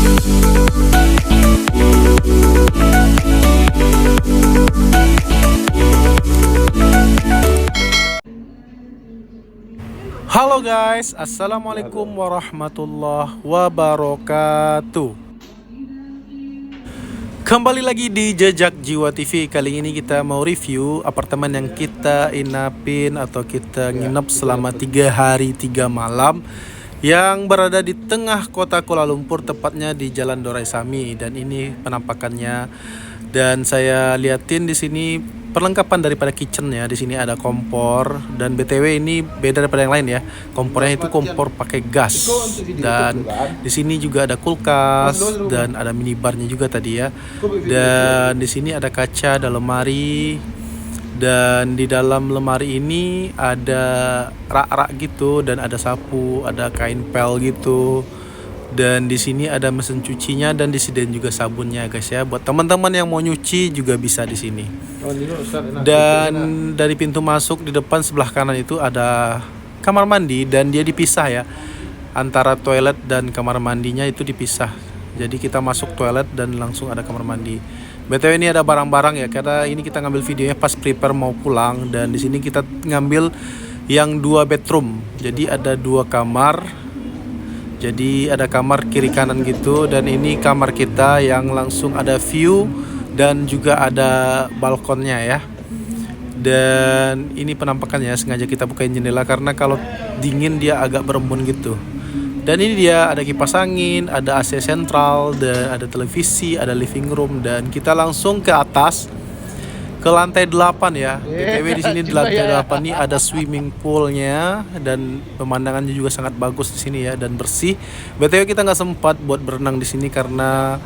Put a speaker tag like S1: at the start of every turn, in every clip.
S1: Halo guys, assalamualaikum warahmatullahi wabarakatuh. Kembali lagi di Jejak Jiwa TV. Kali ini kita mau review apartemen yang kita inapin atau kita nginep selama 3 hari 3 malam yang berada di tengah kota Kuala Lumpur, tepatnya di Jalan Doraisami. Dan ini penampakannya. Dan saya liatin di sini perlengkapan daripada kitchennya. Di sini ada kompor, dan BTW ini beda daripada yang lain ya. Kompornya itu kompor pakai gas. Dan di sini juga ada kulkas dan ada minibarnya juga tadi ya. Dan di sini ada kaca, ada lemari. Dan di dalam lemari ini ada rak-rak gitu, dan ada sapu, ada kain pel gitu. Dan di sini ada mesin cucinya, dan disediain juga sabunnya guys ya. Buat teman-teman yang mau nyuci juga bisa di sini. Dan dari pintu masuk di depan sebelah kanan itu ada kamar mandi, dan dia dipisah ya. Antara toilet dan kamar mandinya itu dipisah. Jadi kita masuk toilet dan langsung ada kamar mandi. BTW ini ada barang-barang ya, karena ini kita ngambil videonya pas prepare mau pulang. Dan di sini kita ngambil yang 2 bedroom. Jadi ada 2 kamar. Jadi ada kamar kiri kanan gitu, dan ini kamar kita yang langsung ada view dan juga ada balkonnya ya. Dan ini penampakannya, sengaja kita bukain jendela karena kalau dingin dia agak berembun gitu. Dan ini dia ada kipas angin, ada AC sentral, dan ada televisi, ada living room. Dan kita langsung ke atas ke lantai 8 ya. BTW di sini di lantai 8 ini ada swimming poolnya, dan pemandangannya juga sangat bagus di sini ya, dan bersih. BTW kita nggak sempat buat berenang di sini karena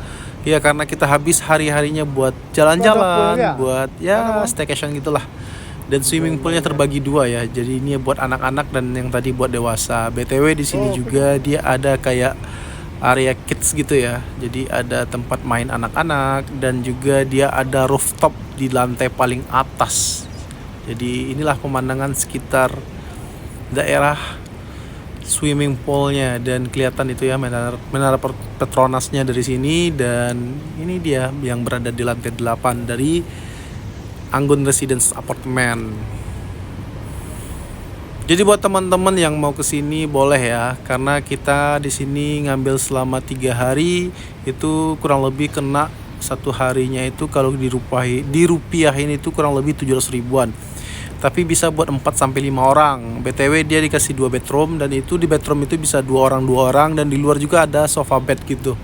S1: kita habis hari-harinya buat jalan-jalan, buat ya staycation gitulah. Dan swimming poolnya terbagi 2 ya. Jadi ini buat anak-anak dan yang tadi buat dewasa. BTW di sini juga dia ada kayak area kids gitu ya. Jadi ada tempat main anak-anak, dan juga dia ada rooftop di lantai paling atas. Jadi inilah pemandangan sekitar daerah swimming poolnya, dan kelihatan itu ya menara Petronasnya dari sini. Dan ini dia yang berada di lantai 8 dari Anggun Residence Apartemen. Jadi buat teman-teman yang mau kesini boleh ya, karena kita di sini ngambil selama 3 hari itu kurang lebih kena satu harinya itu kalau dirupiahin itu kurang lebih 700 ribuan. Tapi bisa buat 4 sampai 5 orang. BTW dia dikasih 2 bedroom, dan itu di bedroom itu bisa 2 orang, dan di luar juga ada sofa bed gitu.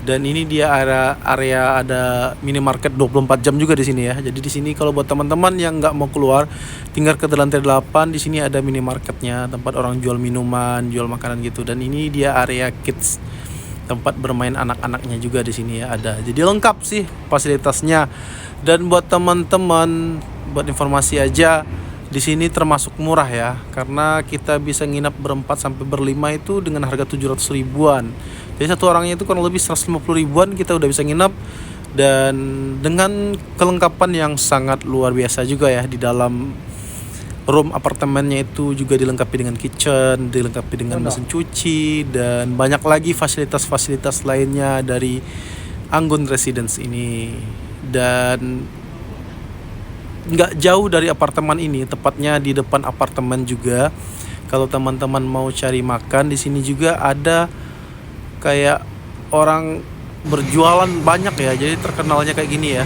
S1: Dan ini dia area ada minimarket 24 jam juga di sini ya. Jadi di sini kalau buat teman-teman yang nggak mau keluar, tinggal ke lantai 8, di sini ada minimarketnya, tempat orang jual minuman, jual makanan gitu. Dan ini dia area kids, tempat bermain anak-anaknya juga di sini ya ada. Jadi lengkap sih fasilitasnya. Dan buat teman-teman, buat informasi aja, di sini termasuk murah ya, karena kita bisa nginap berempat sampai berlima itu dengan harga 700 ribuan. Jadi satu orangnya itu kurang lebih 150 ribuan kita udah bisa nginap, dan dengan kelengkapan yang sangat luar biasa juga ya. Di dalam room apartemennya itu juga dilengkapi dengan kitchen, dilengkapi dengan mesin cuci, dan banyak lagi fasilitas-fasilitas lainnya dari Anggun Residence ini. Dan nggak jauh dari apartemen ini, tepatnya di depan apartemen juga. Kalau teman-teman mau cari makan, di sini juga ada kayak orang berjualan banyak ya. Jadi terkenalnya kayak gini ya.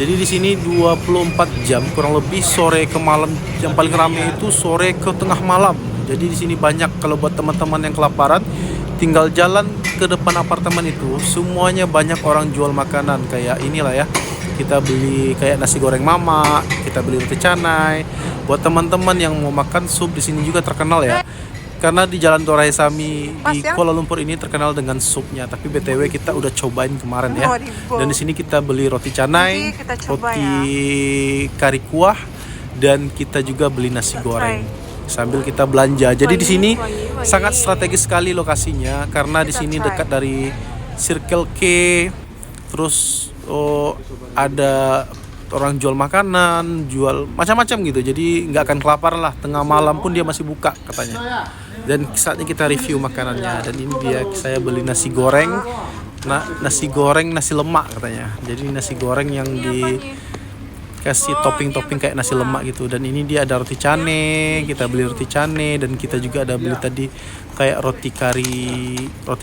S1: Jadi di sini 24 jam kurang lebih, sore ke malam. Yang paling ramai itu sore ke tengah malam. Jadi di sini banyak, kalau buat teman-teman yang kelaparan tinggal jalan ke depan apartemen itu, semuanya banyak orang jual makanan kayak inilah ya. Kita beli kayak nasi goreng mama, kita beli roti canai. Buat teman-teman yang mau makan sup, di sini juga terkenal ya. Karena di Jalan Doraisami di Kuala Lumpur ini terkenal dengan supnya. Tapi BTW kita udah cobain kemarin ya. Dan di sini kita beli roti canai, roti kari kuah, dan kita juga beli nasi goreng sambil kita belanja. Jadi di sini sangat strategis sekali lokasinya, karena di sini dekat dari Circle K. Terus ada orang jual makanan, jual macam-macam gitu. Jadi nggak akan kelaparan lah, tengah malam pun dia masih buka katanya. Dan saatnya kita review makanannya. Dan ini dia, saya beli nasi goreng nasi goreng nasi lemak katanya. Jadi nasi goreng yang dikasih topping-topping kayak nasi lemak gitu. Dan ini dia ada roti cane, kita beli roti cane, dan kita juga ada beli tadi kayak roti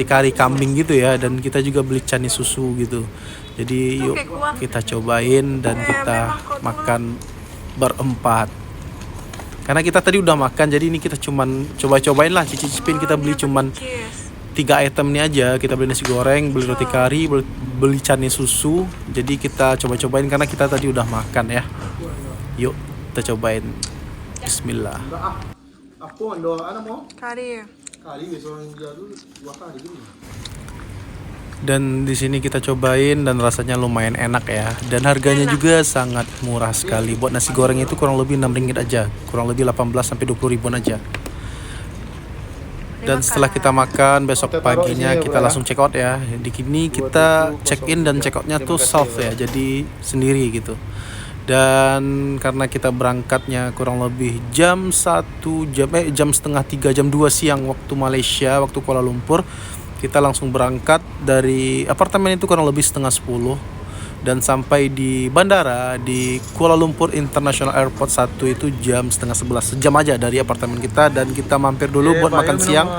S1: kari kambing gitu ya. Dan kita juga beli cane susu gitu. Jadi yuk kita cobain dan kita makan berempat. Karena kita tadi udah makan, jadi ini kita cuman coba-cobain lah, cicipin. Kita beli cuman 3 item nih aja. Kita beli nasi goreng, beli roti kari, beli cane susu. Jadi kita coba-cobain karena kita tadi udah makan ya. Yuk kita cobain. Bismillah. Dan di sini kita cobain dan rasanya lumayan enak ya. Dan harganya juga sangat murah sekali. Buat nasi goreng itu kurang lebih 6 ringgit aja. Kurang lebih 18 sampai 20 ribuan aja. Dan setelah kita makan, besok paginya kita langsung check out ya. Di sini kita check in dan check outnya tuh self ya. Jadi sendiri gitu. Dan karena kita berangkatnya kurang lebih jam 1 jam setengah 3 jam 2 siang waktu Malaysia, waktu Kuala Lumpur, kita langsung berangkat dari apartemen itu kurang lebih setengah 10 dan sampai di bandara di Kuala Lumpur International Airport 1 itu jam setengah 11, sejam aja dari apartemen kita. Dan kita mampir dulu buat makan siang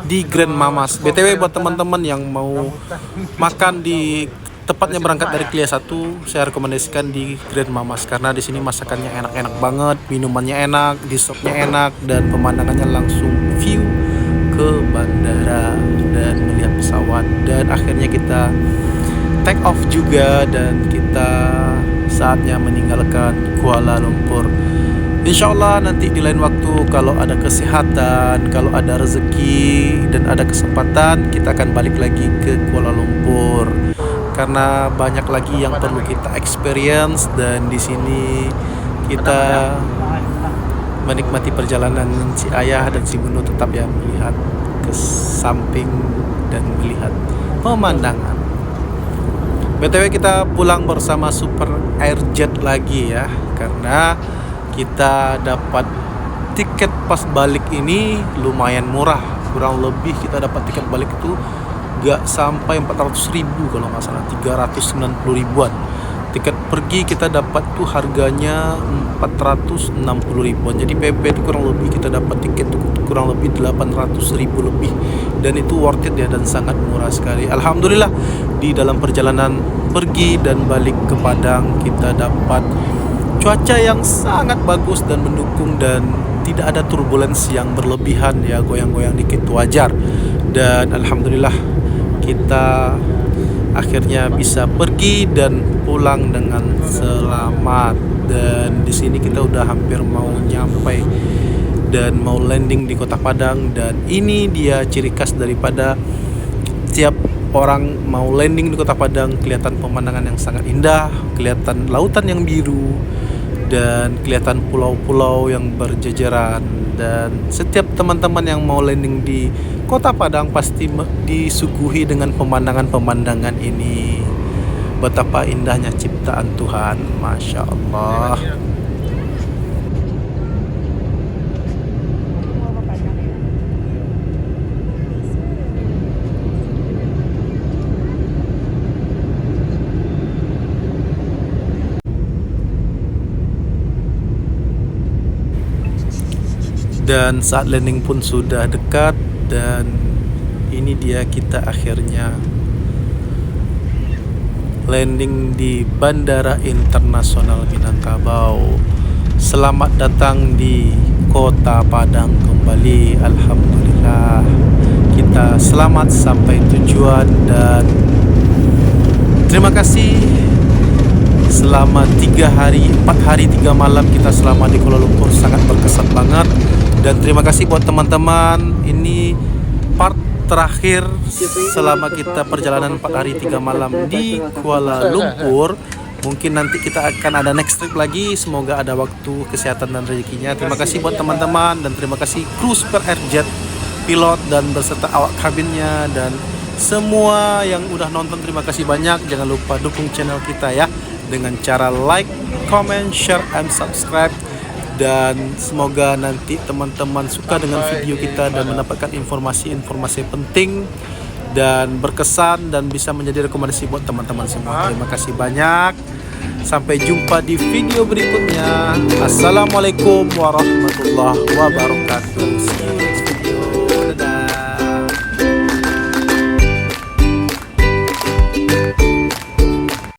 S1: di Grand Mamas. BTW buat teman-teman yang mau makan di tepatnya berangkat dari Kelia 1, saya rekomendasikan di Grand Mamas karena di sini masakannya enak-enak banget, minumannya enak, dessert-nya enak, dan pemandangannya langsung view ke bandara dan melihat pesawat. Dan akhirnya kita take off juga dan kita saatnya meninggalkan Kuala Lumpur. Insya Allah nanti di lain waktu kalau ada kesehatan, kalau ada rezeki dan ada kesempatan, kita akan balik lagi ke Kuala Lumpur karena banyak lagi yang perlu kita experience. Dan di sini kita menikmati perjalanan si ayah dan si bunda tetap ya, melihat ke samping dan melihat pemandangan. BTW kita pulang bersama Super Airjet lagi ya, karena kita dapat tiket pas balik ini lumayan murah. Kurang lebih kita dapat tiket balik itu gak sampai 400 ribu kalau nggak salah, 390 ribuan. Tiket pergi kita dapat tuh harganya 460 ribuan. Jadi PP itu kurang lebih kita dapat tiket tuh kurang lebih 800 ribu lebih. Dan itu worth it ya, dan sangat murah sekali. Alhamdulillah di dalam perjalanan pergi dan balik ke Padang kita dapat cuaca yang sangat bagus dan mendukung, dan tidak ada turbulensi yang berlebihan ya, goyang-goyang dikit wajar. Dan alhamdulillah kita akhirnya bisa pergi dan pulang dengan selamat. Dan di sini kita udah hampir mau nyampe dan mau landing di Kota Padang. Dan ini dia ciri khas daripada tiap orang mau landing di Kota Padang, kelihatan pemandangan yang sangat indah, kelihatan lautan yang biru, dan kelihatan pulau-pulau yang berjejeran. Dan setiap teman-teman yang mau landing di Kota Padang pasti disuguhi dengan pemandangan-pemandangan ini. Betapa indahnya ciptaan Tuhan, Masya Allah. Dan saat landing pun sudah dekat, dan ini dia kita akhirnya landing di Bandara Internasional Minangkabau. Selamat datang di Kota Padang kembali. Alhamdulillah kita selamat sampai tujuan, dan terima kasih selama 4 hari 3 malam kita selama di Kuala Lumpur, sangat berkesan banget. Dan terima kasih buat teman-teman, ini part terakhir selama kita perjalanan 4 hari 3 malam di Kuala Lumpur. Mungkin nanti kita akan ada next trip lagi, semoga ada waktu, kesehatan dan rezekinya. Terima kasih buat teman-teman, dan terima kasih kru Super Airjet, pilot dan beserta awak kabinnya, dan semua yang udah nonton. Terima kasih banyak. Jangan lupa dukung channel kita ya dengan cara like, comment, share, and subscribe. Dan semoga nanti teman-teman suka dengan video kita dan mendapatkan informasi-informasi penting dan berkesan dan bisa menjadi rekomendasi buat teman-teman semua. Terima kasih banyak. Sampai jumpa di video berikutnya. Assalamualaikum warahmatullahi wabarakatuh.